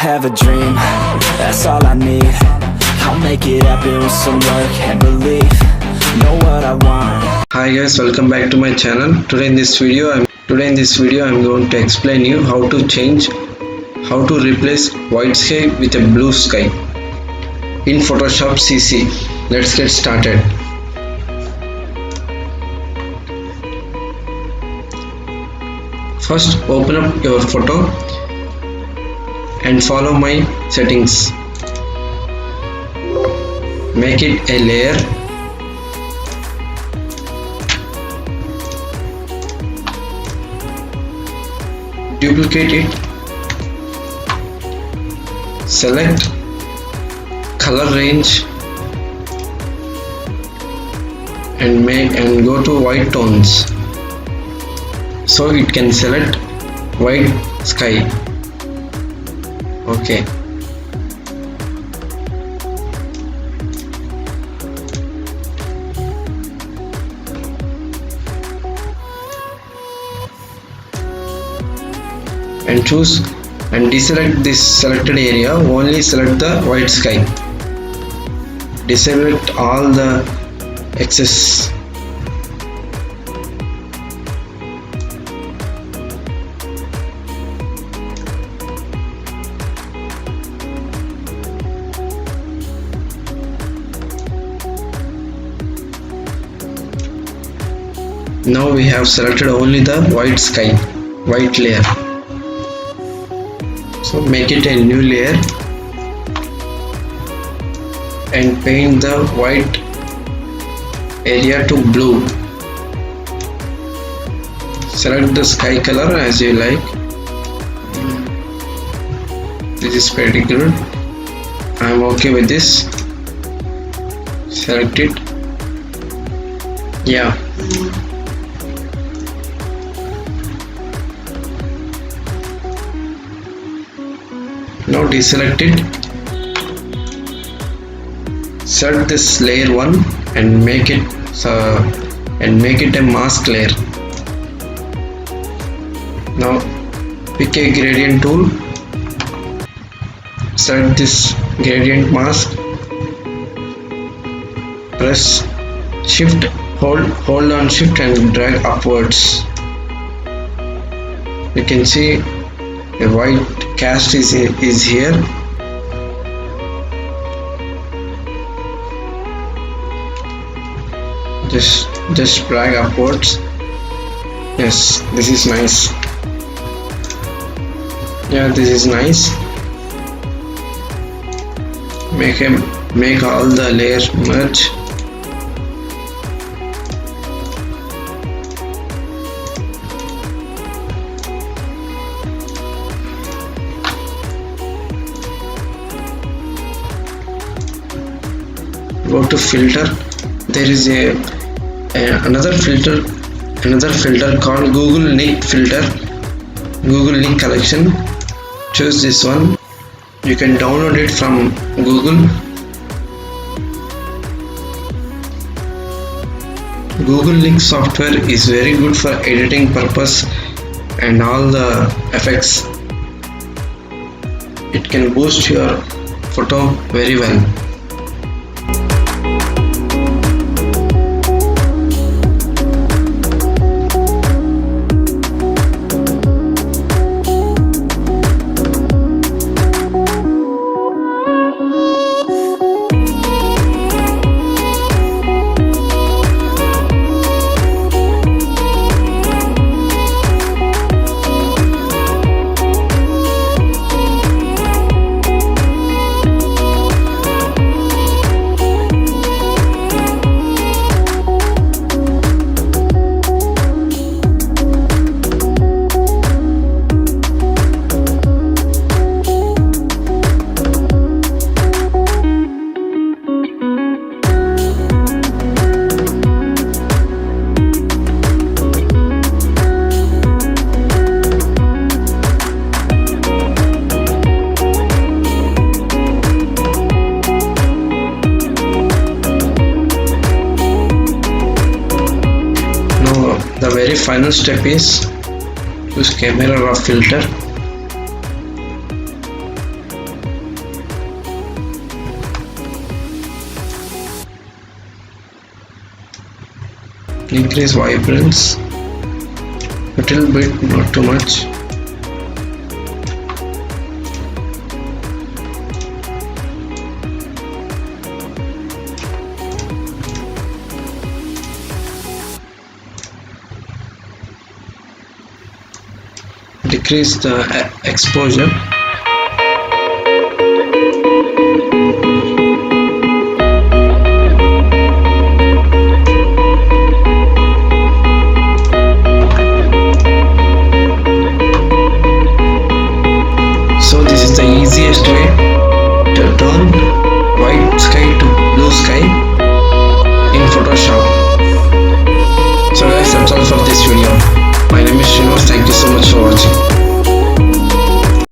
have a dream, that's all I need. I'll make it happen with some work and belief. Know what I want. Hi guys, welcome back to my channel. Today in this video I'm going to explain you how to replace white sky with a blue sky in Photoshop CC. Let's get started. First, open up your photo and follow my settings. Make it a layer. Duplicate it. Select color range and go to white tones, so it can select white sky. Okay. And choose and deselect this selected area. Only select the white sky. Deselect all the excess. Now we have selected only the white sky, white layer. So make it a new layer and paint the white area to blue. Select the sky color as you like. This is pretty good. I am okay with this. Select it. Yeah. Now deselect it. Select this layer 1 and make it a mask layer. Now pick a gradient tool. Select this gradient mask. Press shift, hold on shift and drag upwards. You can see a white cast is here. Just drag upwards. Yes, this is nice. Yeah, this is nice. Make all the layers merge. Go to filter. There is another filter called Google Nik filter, Google Nik collection. Choose this one. You can download it from Google. Google Nik software is very good for editing purpose and all the effects. It can boost your photo very well. The very final step is use camera raw filter. increase vibrance a little bit, not too much. Decrease the exposure. So this is the easiest way to turn white sky to blue sky in Photoshop. So guys, that's all for this video. My name is Srinivas. Thank you so much for watching.